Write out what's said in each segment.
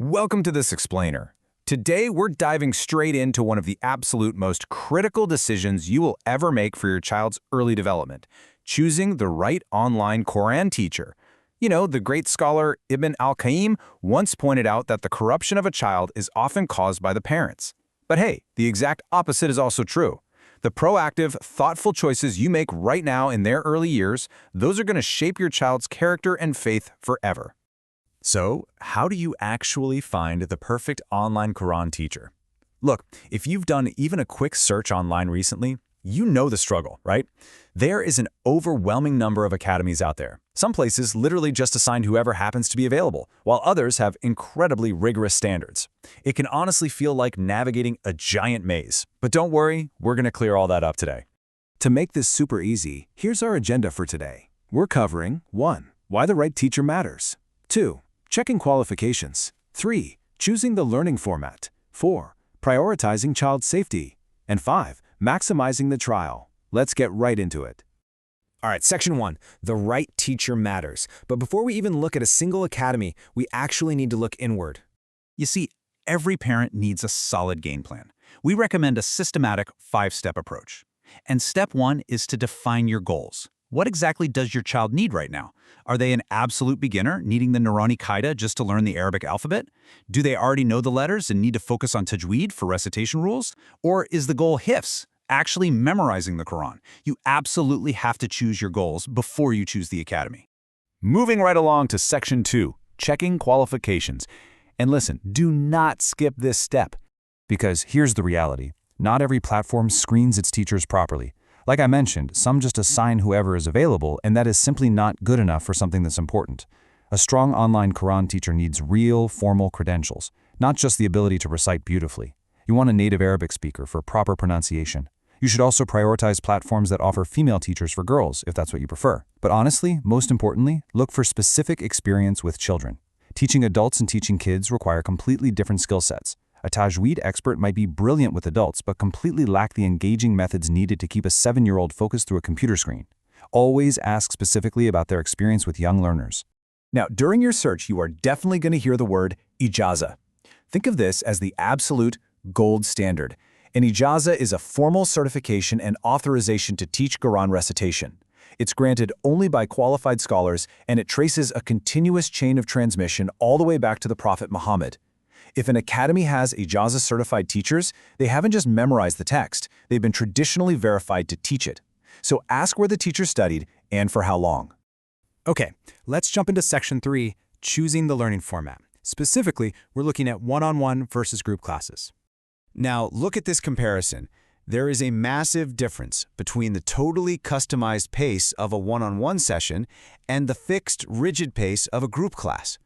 Welcome to this explainer. Today, we're diving straight into one of the absolute most critical decisions you will ever make for your child's early development, choosing the right online Quran teacher. You know, the great scholar Ibn al-Qayyim once pointed out that the corruption of a child is often caused by the parents. But hey, the exact opposite is also true. The proactive, thoughtful choices you make right now in their early years, those are going to shape your child's character and faith forever. So, how do you actually find the perfect online Quran teacher? Look, if you've done even a quick search online recently, you know the struggle, right? There is an overwhelming number of academies out there. Some places literally just assign whoever happens to be available, while others have incredibly rigorous standards. It can honestly feel like navigating a giant maze. But don't worry, we're going to clear all that up today. To make this super easy, here's our agenda for today. We're covering 1. Why the right teacher matters. 2. Checking qualifications. 3. Choosing the learning format. 4. Prioritizing child safety. And 5. Maximizing the trial. Let's get right into it. All right, Section 1, the right teacher matters. But before we even look at a single academy, we actually need to look inward. You see, every parent needs a solid game plan. We recommend a systematic 5-step approach. And step 1 is to define your goals. What exactly does your child need right now? Are they an absolute beginner, needing the Nurani Qaida just to learn the Arabic alphabet? Do they already know the letters and need to focus on Tajweed for recitation rules? Or is the goal hifz, actually memorizing the Quran? You absolutely have to choose your goals before you choose the academy. Moving right along to Section 2, checking qualifications. And listen, do not skip this step. Because here's the reality. Not every platform screens its teachers properly. Like I mentioned, some just assign whoever is available, and that is simply not good enough for something that's important. A strong online Quran teacher needs real, formal credentials, not just the ability to recite beautifully. You want a native Arabic speaker for proper pronunciation. You should also prioritize platforms that offer female teachers for girls, if that's what you prefer. But honestly, most importantly, look for specific experience with children. Teaching adults and teaching kids require completely different skill sets. A Tajweed expert might be brilliant with adults, but completely lack the engaging methods needed to keep a 7-year-old focused through a computer screen. Always ask specifically about their experience with young learners. Now, during your search, you are definitely going to hear the word ijaza. Think of this as the absolute gold standard. An ijaza is a formal certification and authorization to teach Quran recitation. It's granted only by qualified scholars, and it traces a continuous chain of transmission all the way back to the Prophet Muhammad. If an academy has ijaza-certified teachers, they haven't just memorized the text, they've been traditionally verified to teach it. So ask where the teacher studied and for how long. Okay, let's jump into Section 3, choosing the learning format. Specifically, we're looking at one-on-one versus group classes. Now, look at this comparison. There is a massive difference between the totally customized pace of a one-on-one session and the fixed, rigid pace of a group class.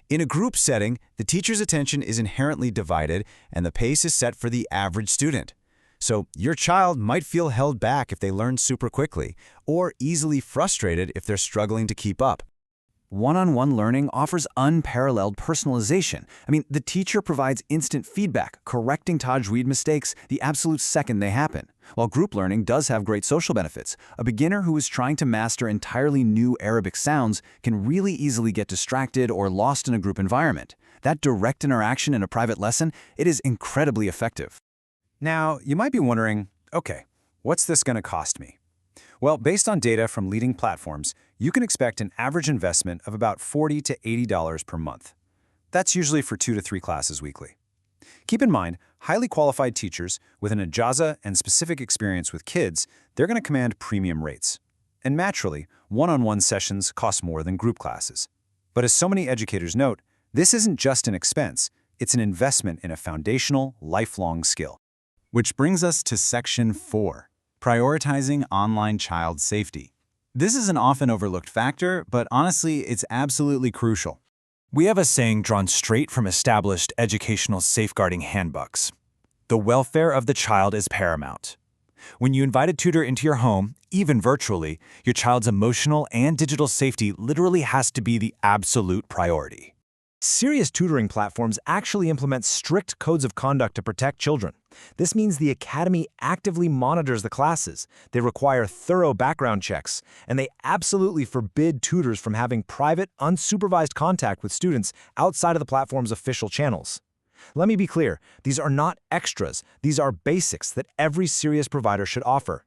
In a group setting, the teacher's attention is inherently divided and the pace is set for the average student. So your child might feel held back if they learn super quickly, or easily frustrated if they're struggling to keep up. One-on-one learning offers unparalleled personalization. The teacher provides instant feedback, correcting Tajweed mistakes the absolute second they happen. While group learning does have great social benefits, a beginner who is trying to master entirely new Arabic sounds can really easily get distracted or lost in a group environment. That direct interaction in a private lesson, it is incredibly effective. Now, you might be wondering, okay, what's this going to cost me? Well, based on data from leading platforms, you can expect an average investment of about $40 to $80 per month. That's usually for 2 to 3 classes weekly. Keep in mind, highly qualified teachers with an ijaza and specific experience with kids, they're going to command premium rates. And naturally, one-on-one sessions cost more than group classes. But as so many educators note, this isn't just an expense, it's an investment in a foundational, lifelong skill. Which brings us to Section 4, prioritizing online child safety. This is an often overlooked factor, but honestly, it's absolutely crucial. We have a saying drawn straight from established educational safeguarding handbooks. The welfare of the child is paramount. When you invite a tutor into your home, even virtually, your child's emotional and digital safety literally has to be the absolute priority. Serious tutoring platforms actually implement strict codes of conduct to protect children. This means the academy actively monitors the classes, they require thorough background checks, and they absolutely forbid tutors from having private, unsupervised contact with students outside of the platform's official channels. Let me be clear, these are not extras, these are basics that every serious provider should offer.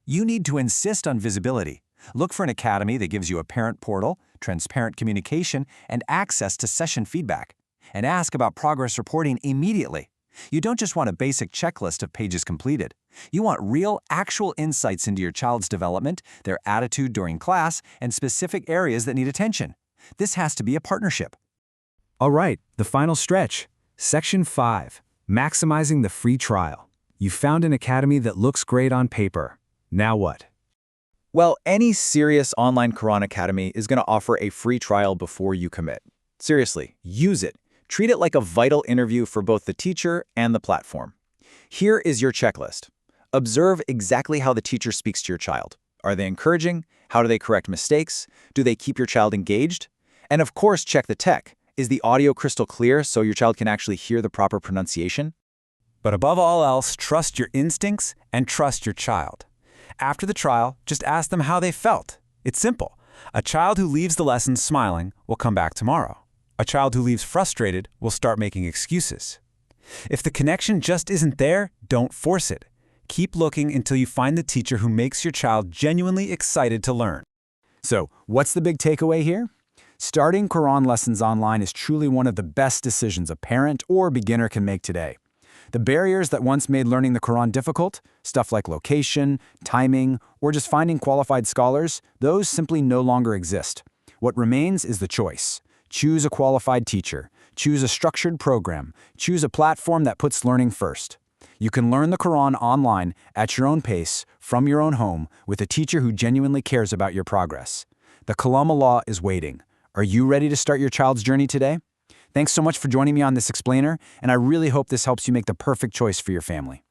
You need to insist on visibility. Look for an academy that gives you a parent portal, transparent communication, and access to session feedback. And ask about progress reporting immediately. You don't just want a basic checklist of pages completed. You want real, actual insights into your child's development, their attitude during class, and specific areas that need attention. This has to be a partnership. All right, the final stretch. Section 5, maximizing the free trial. You found an academy that looks great on paper. Now what? Well, any serious online Quran Academy is going to offer a free trial before you commit. Seriously, use it. Treat it like a vital interview for both the teacher and the platform. Here is your checklist. Observe exactly how the teacher speaks to your child. Are they encouraging? How do they correct mistakes? Do they keep your child engaged? And of course, check the tech. Is the audio crystal clear so your child can actually hear the proper pronunciation? But above all else, trust your instincts and trust your child. After the trial, just ask them how they felt. It's simple. A child who leaves the lesson smiling will come back tomorrow. A child who leaves frustrated will start making excuses. If the connection just isn't there, don't force it. Keep looking until you find the teacher who makes your child genuinely excited to learn. So, what's the big takeaway here? Starting Quran lessons online is truly one of the best decisions a parent or beginner can make today. The barriers that once made learning the Quran difficult, stuff like location, timing, or just finding qualified scholars, those simply no longer exist. What remains is the choice. Choose a qualified teacher. Choose a structured program. Choose a platform that puts learning first. You can learn the Quran online at your own pace, from your own home, with a teacher who genuinely cares about your progress. The Kalam-Allah is waiting. Are you ready to start your child's journey today? Thanks so much for joining me on this explainer, and I really hope this helps you make the perfect choice for your family.